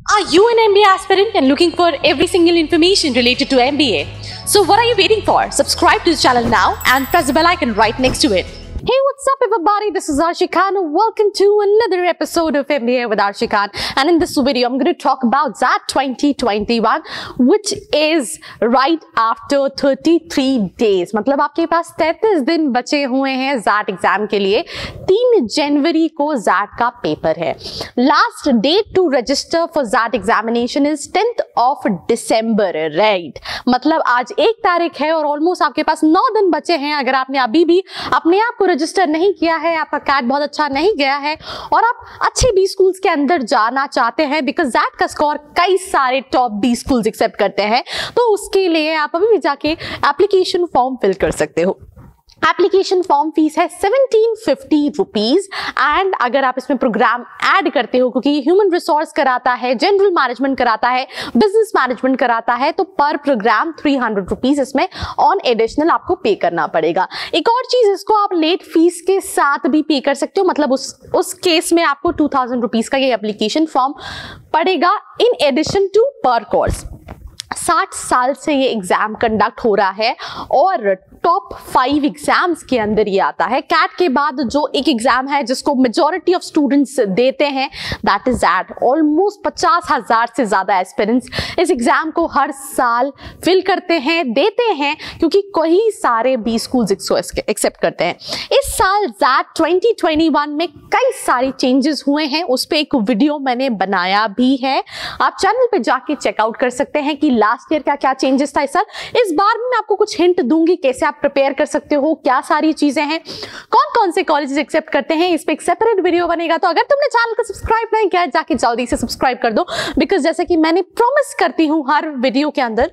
Are you an MBA aspirant and looking for every single information related to MBA? So what are you waiting for? Subscribe to this channel now and press the bell icon right next to it. Hey, what's up everybody? This is Arshi Khan. Welcome to another episode of MBA with Arshi Khan. And in this video, I'm going to talk about XAT 2021, which is right after 33 days. मतलब आपके पास 33 दिन बचे हुए हैं XAT exam के लिए। 3 जनवरी को XAT का पेपर है। Last date to register for XAT examination is 10th of December, right? मतलब आज 1 तारीख है और ऑलमोस्ट आपके पास 9 दिन बचे हैं। अगर आपने अभी भी अपने आप को रजिस्टर नहीं किया है, आपका कैट बहुत अच्छा नहीं गया है और आप अच्छे बी स्कूल्स के अंदर जाना चाहते हैं, बिकॉज XAT का स्कोर कई सारे टॉप बी स्कूल्स एक्सेप्ट करते हैं, तो उसके लिए आप अभी भी जाके एप्लीकेशन फॉर्म फिल कर सकते हो। एप्लीकेशन फॉर्म फीस है 1750 रुपीज एंड अगर आप इसमें प्रोग्राम ऐड करते हो, क्योंकि ह्यूमन रिसोर्स कराता है, जनरल मैनेजमेंट कराता है, बिजनेस मैनेजमेंट कराता है, तो पर प्रोग्राम 300 रुपीज इसमें ऑन एडिशनल आपको पे करना पड़ेगा। एक और चीज, इसको आप लेट फीस के साथ भी पे कर सकते हो, मतलब उस केस में आपको 2000 रुपीज का ये एप्लीकेशन फॉर्म पड़ेगा इन एडिशन टू पर कोर्स। 60 साल से ये एग्जाम कंडक्ट हो रहा है और टॉप 5 एग्जाम्स के अंदर ये आता है। कैट के बाद जो एक एग्जाम है जिसको मेजॉरिटी ऑफ स्टूडेंट्स देते हैं, दैट इज XAT। ऑलमोस्ट 50,000 से ज्यादा एस्पिरेंट्स इस एग्जाम को हर साल फिल करते हैं, देते हैं, क्योंकि कई सारे बी स्कूल्स इसको एक्सेप्ट करते हैं। इस साल XAT 2021 में कई सारे चेंजेस हुए हैं, उस पर एक वीडियो मैंने बनाया भी है, आप चैनल पे जाके चेकआउट कर सकते हैं कि लास्ट ईयर क्या चेंजेस था इस साल। इस बार मैं आपको कुछ हिंट दूंगी कैसे आप प्रिपेयर कर सकते हो, क्या सारी चीजें हैं, कौन कौन से कॉलेजेस एक्सेप्ट करते हैं, इस पे एक सेपरेट वीडियो बनेगा। तो अगर तुमने चैनल को सब्सक्राइब नहीं किया है, जाके जल्दी से सब्सक्राइब कर दो, बिकॉज जैसे कि मैंने प्रॉमिस करती हूँ हर वीडियो के अंदर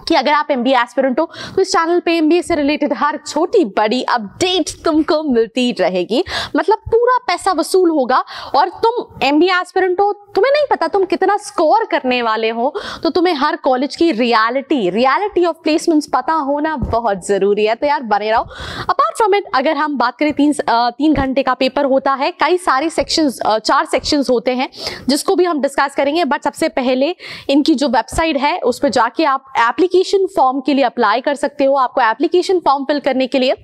कि अगर आप MBA एस्पिरेंट हो तो इस चैनल पे MBA से रिलेटेड हर छोटी बड़ी अपडेट तुमको मिलती रहेगी। मतलब पूरा पैसा वसूल होगा और तुम MBA एस्पिरेंट हो, तुम्हें नहीं पता तुम कितना स्कोर करने वाले हो, तो तुम्हें हर कॉलेज की रियलिटी ऑफ प्लेसमेंट्स पता होना बहुत जरूरी है। तो यार बने रहो। अपार्ट फ्रॉम इट, अगर हम बात करें 3 घंटे का पेपर होता है, कई सारे सेक्शंस 4 सेक्शंस होते हैं जिसको भी हम डिस्कस करेंगे। बट सबसे पहले इनकी जो वेबसाइट है उस पर जाके आप एप्लीकेशन फॉर्म के लिए अप्लाई कर सकते हो। आपको एप्लीकेशन फॉर्म फिल करने के लिए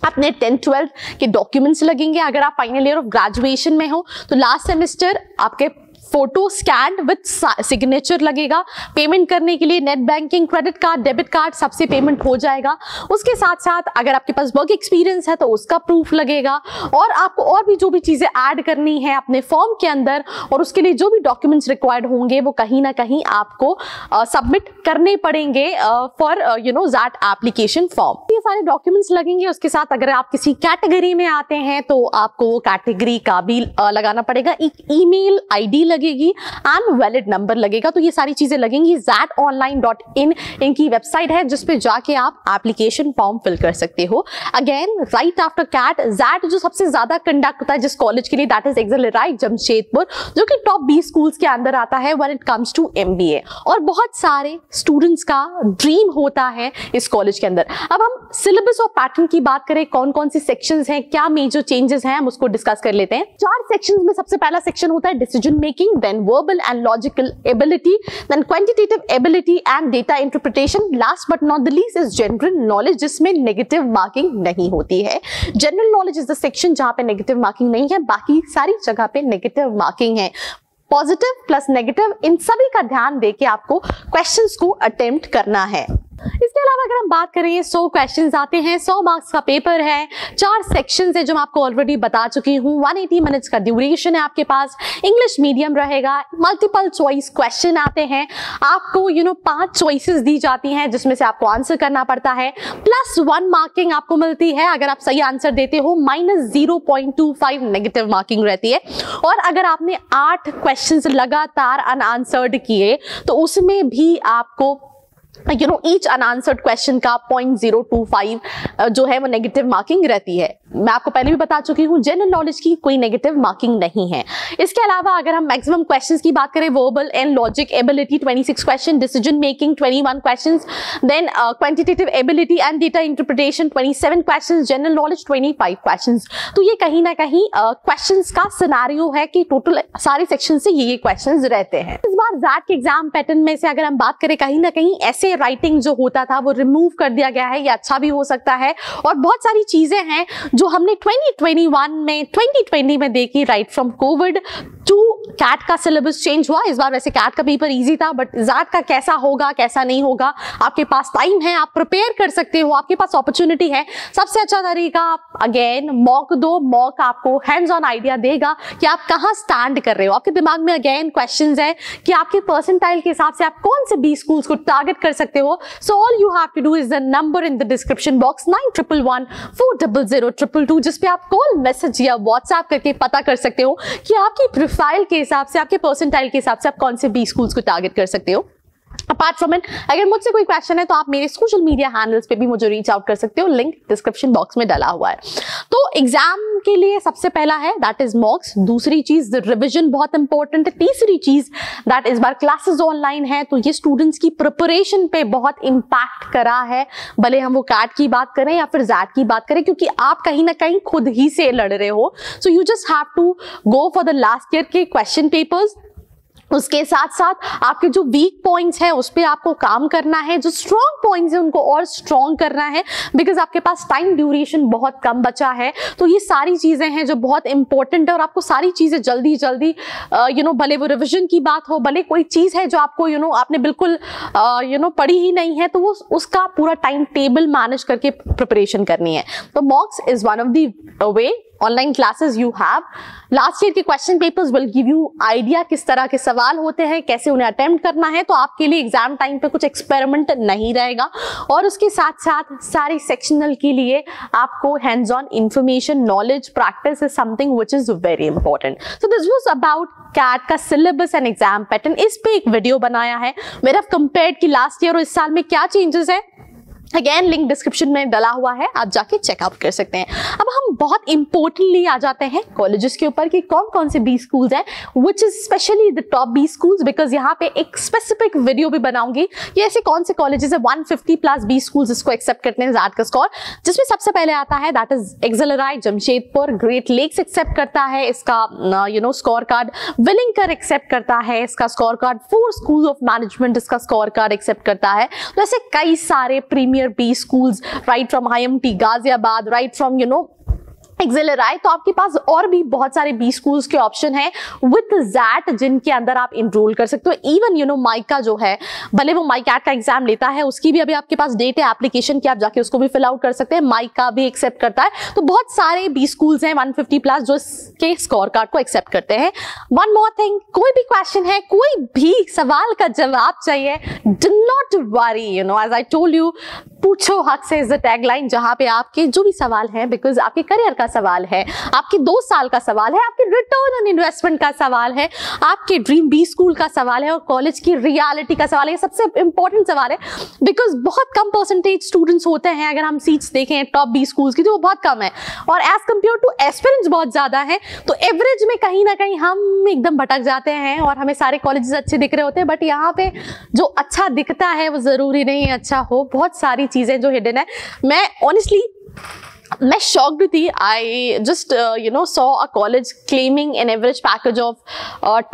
अपने 10th-12th के डॉक्यूमेंट्स लगेंगे। अगर आप फाइनल ईयर ऑफ ग्रेजुएशन में हो तो लास्ट सेमेस्टर आपके फोटो स्कैन विद सिग्नेचर लगेगा। पेमेंट करने के लिए net banking, credit card, debit card, सबसे पेमेंट हो जाएगा। उसके साथ साथ अगर आपके पास वर्क एक्सपीरियंस है तो उसका प्रूफ लगेगा और आपको और भी जो भी चीजें ऐड करनी है अपने फॉर्म के अंदर और उसके लिए जो भी डॉक्यूमेंट्स रिक्वायर्ड होंगे वो कहीं ना कहीं आपको सबमिट करने पड़ेंगे फॉर XAT एप्लीकेशन फॉर्म। ये सारे डॉक्यूमेंट्स लगेंगे। उसके साथ अगर आप किसी कैटेगरी में आते हैं तो आपको वो कैटेगरी का भी लगाना पड़ेगा। एक ईमेल ID लगेगी एंड वैलिड नंबर लगेगा। तो ये सारी चीजें लगेंगी। XATonline.in इनकी वेबसाइट है जिसपे जाके आप एप्लीकेशन फॉर्म फिल कर सकते हो। Again right after CAT XAT जो सबसे ज्यादा कंडक्ट होता है जिस कॉलेज के लिए, दैट इज एक्सेलराइट जमशेदपुर, जो कि टॉप बी स्कूल्स के अंदर आता है when it comes to MBA। और बहुत सारे स्टूडेंट्स का ड्रीम होता है इस कॉलेज के अंदर। अब हम सिलेबस और पैटर्न की बात करें, कौन कौन से सेक्शंस हैं, क्या मेजर चेंजेस हैं, हम उसको डिस्कस कर लेते हैं। 4 सेक्शंस में सबसे पहला सेक्शन होता है decision making, then verbal and logical ability, then quantitative ability and data interpretation, last but not the least is general knowledge, जिसमें negative marking नहीं होती है। general knowledge is the section जहां पे negative marking नहीं है, बाकी सारी जगह पे negative marking है। पॉजिटिव प्लस नेगेटिव इन सभी का ध्यान देके आपको क्वेश्चंस को अटेम्प्ट करना है। इसके अलावा अगर हम बात करें 100 क्वेश्चंस आते हैं, 100 मार्क्स का पेपर है, 4 सेक्शंस है जो मैं आपको ऑलरेडी बता चुकी हूँ, 180 मिनट्स का ड्यूरेशन है आपके पास, इंग्लिश मीडियम रहेगा, मल्टीपल चॉइस क्वेश्चन आते हैं, आपको 5 चॉइसेस दी जाती हैं जिसमें से आपको आंसर करना पड़ता है, +1 मार्किंग आपको मिलती है अगर आप सही आंसर देते हो, -0.25 नेगेटिव मार्किंग रहती है। और अगर आपने 8 क्वेश्चंस लगातार अनआंसर्ड किए तो उसमें भी आपको ईच अनआंसर्ड क्वेश्चन का 0.025 जो है वो नेगेटिव मार्किंग रहती है। मैं आपको पहले भी बता चुकी हूँ, जनरल नॉलेज की कोई नेगेटिव मार्किंग नहीं है। इसके अलावा अगर हम मैक्सिमम क्वेश्चंस की बात करें, verbal and logic ability 26 question, decision making 21 questions, then quantitative ability and data interpretation 27 questions, general knowledge 25 questions. तो ये कहीं ना कहीं क्वेश्चंस का सिनारियो है कि टोटल सारे सेक्शन से ये क्वेश्चंस रहते हैं। इस बार ज़ैट के एग्जाम पैटर्न में से अगर हम बात करें, कहीं ना कहीं ऐसे राइटिंग जो होता था वो रिमूव कर दिया गया है। ये अच्छा भी हो सकता है, और बहुत सारी चीजें हैं जो हमने 2020 में देखी, right from Covid to CAT का सिलेबस चेंज हुआ। इस बार वैसे कैट का पेपर इजी था, बट ज़ैट का कैसा होगा कैसा नहीं होगा, आपके पास टाइम है, आप प्रिपेयर कर सकते हो, आपके पास अपॉर्चुनिटी है। सबसे अच्छा तरीका, आप अगेन मॉक दो। मॉक आपको हैंड्स ऑन आइडिया देगा कि आप कहाँ स्टैंड कर रहे हो। आपके दिमाग में अगेन क्वेश्चंस है कि आपके परसेंटाइल के हिसाब से आप कौन से 20 स्कूल्स को टारगेट कर सकते हो। So all you have to do is the number in the description box 9111400222, जिस पे आप कॉल, मैसेज या व्हाट्सएप करके पता कर सकते हो कि आपकी प्रोफाइल के हिसाब से, आपके परसेंटाइल के हिसाब से आप कौन से 20 स्कूल्स को टारगेट कर सकते हो। अपार्ट फ्रॉम इट, अगर मुझसे कोई क्वेश्चन है तो आप मेरे सोशल मीडिया हैंडल्स पे भी मुझे रीच आउट कर सकते हो, लिंक डिस्क्रिप्शन बॉक्स में डाला हुआ है। तो एग्जाम के लिए सबसे पहला है दैट इज मॉक्स। दूसरी चीज रिविजन बहुत इंपॉर्टेंट है। तीसरी चीज दैट इस बार क्लासेस ऑनलाइन है, तो ये स्टूडेंट्स की प्रिपरेशन पे बहुत इंपैक्ट करा है, भले हम वो कैट की बात करें या फिर ज़ैट की बात करें, क्योंकि आप कहीं ना कहीं खुद ही से लड़ रहे हो। So you just have to go for the last year के क्वेश्चन पेपर्स। उसके साथ साथ आपके जो वीक पॉइंट्स हैं उस पर आपको काम करना है, जो स्ट्रॉन्ग पॉइंट्स हैं उनको और स्ट्रॉन्ग करना है, बिकॉज आपके पास टाइम ड्यूरेशन बहुत कम बचा है। तो ये सारी चीज़ें हैं जो बहुत इंपॉर्टेंट है, और आपको सारी चीज़ें जल्दी जल्दी भले वो रिविजन की बात हो, भले कोई चीज़ है जो आपको आपने बिल्कुल पढ़ी ही नहीं है, तो वो उसका पूरा टाइम टेबल मैनेज करके प्रिपरेशन करनी है। तो mocks is one of the way. Online classes you have, last year के question papers will give you idea किस तरह के सवाल होते हैं, कैसे उन्हें अटेम्प्ट करना है। तो आपके लिए एग्जाम टाइम पे कुछ एक्सपेरिमेंट नहीं रहेगा, और उसके साथ साथ सारे सेक्शनल के लिए आपको hands on information, knowledge, practice is something which is very important. So this was about CAT का सिलेबस एंड एग्जाम पैटर्न। इस पे एक वीडियो बनाया है मेरा, कंपेयर्ड की लास्ट ईयर और इस साल में क्या चेंजेस है। अगेन लिंक डिस्क्रिप्शन में डाला हुआ है, आप जाके चेकआउट कर सकते हैं। अब हम बहुत इंपॉर्टेंटली आ जाते हैं कॉलेजेस के ऊपर कि कौन कौन से 20 स्कूल्स हैं, which is specially the top 20 schools, because यहाँ पे एक स्पेसिफिक वीडियो भी बनाऊंगी ये ऐसे कौन से कॉलेजेस है 150+ 20 स्कूल्स इसको एक्सेप्ट करते हैं ज़ैट का स्कोर, जिसमें सबसे पहले आता है that is XLRI Jamshedpur, Great Lakes accept करता है इसका स्कोर कार्ड, विलिंगकर एक्सेप्ट करता है इसका score card, 4 school of management इसका स्कोर कार्ड एक्सेप्ट करता है। तो ऐसे कई सारे premier B schools, right from IMT Ghaziabad, right from XLRI. तो आपके पास और भी बहुत सारे B स्कूल्स के ऑप्शन हैं विद ज़ैट, जिनके अंदर आप इनरोल कर सकते हो। इवन माइका जो है, भले वो माइकैट का एग्जाम लेता है, उसकी भी अभी आपके पास डेट है एप्लीकेशन की, आप जाके उसको भी फिल आउट कर सकते हैं। माइका भी एक्सेप्ट करता है। तो बहुत सारे B स्कूल्स हैं 150+ जो इसके स्कोर कार्ड को एक्सेप्ट करते हैं। वन मोर थिंग, कोई भी क्वेश्चन है, कोई भी सवाल का जवाब चाहिए, do not worry, as I told you, पूछो हक से इज द टैगलाइन, जहां पे आपके जो भी सवाल हैं, बिकॉज आपके करियर का सवाल है, आपके 2 साल का सवाल है, आपके रिटर्न ऑन इन्वेस्टमेंट का सवाल है, आपके ड्रीम B स्कूल का सवाल है, और कॉलेज की रियलिटी का सवाल है। सबसे इंपॉर्टेंट सवाल है, बिकॉज बहुत कम परसेंटेज स्टूडेंट्स होते हैं, अगर हम सीट्स देखें टॉप B स्कूल्स की तो वो बहुत कम है, और एज कंपेयर टू एस्पिरेंट्स बहुत ज्यादा है। तो एवरेज में कहीं ना कहीं हम एकदम भटक जाते हैं, और हमें सारे कॉलेजेस अच्छे दिख रहे होते हैं, बट यहाँ पे जो अच्छा दिखता है वो जरूरी नहीं अच्छा हो। बहुत सारी चीजें जो हिडन है, मैं ऑनेस्टली मैं शॉक्ड थी। I just saw a college claiming an average package of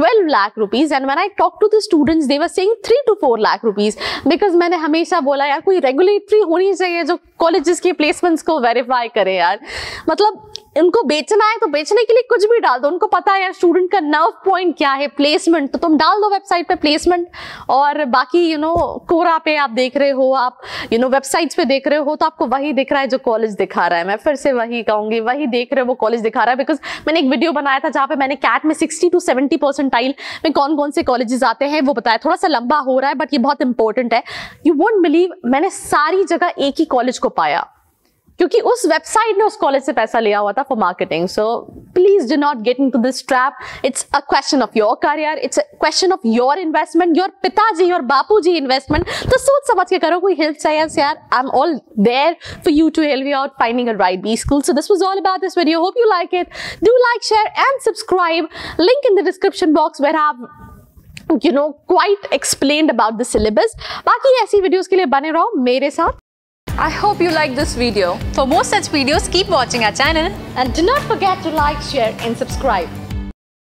12 lakh rupees, and when I talk to the students they were saying 3 to 4 lakh rupees. Because मैंने हमेशा बोला यार कोई रेगुलेटरी होनी चाहिए जो कॉलेजेस के प्लेसमेंट्स को वेरीफाई करे यार। मतलब उनको बेचना है तो बेचने के लिए कुछ भी डाल दो, उनको पता है यार स्टूडेंट का नर्व पॉइंट क्या है, प्लेसमेंट, तो तुम डाल दो वेबसाइट पे प्लेसमेंट, और बाकी कोरा पे आप देख रहे हो, आप वेबसाइट्स पे देख रहे हो, तो आपको वही दिख रहा है जो कॉलेज दिखा रहा है। मैं फिर से वही कहूंगी, वही देख रहे हो वो कॉलेज दिखा रहा है। बिकॉज मैंने एक वीडियो बनाया था जहाँ पे मैंने कैट में 60 to 70 परसेंटाइल में कौन कौन से कॉलेजेस आते हैं वो बताया। थोड़ा सा लंबा हो रहा है बट ये बहुत इंपॉर्टेंट है। यू वोंट बिलीव, मैंने सारी जगह एक ही कॉलेज को पाया, क्योंकि उस वेबसाइट ने उस कॉलेज से पैसा लिया हुआ था for marketing. So please do not get into this trap. It's a question of your career, it's a question of your investment, your पिताजी, योर बापूजी इन्वेस्टमेंट. तो सोच समझ के करो. कोई हेल्प चाहिए यार, I am all there for you to help you out finding a right B school. So this was all about this video. Hope you like it. Do like, share and subscribe. Link in the description box where I've quite explained about the syllabus. बाकी ऐसी videos के लिए बने रहो मेरे साथ. I hope you like this video. For more such videos, keep watching our channel. And do not forget to like, share and subscribe.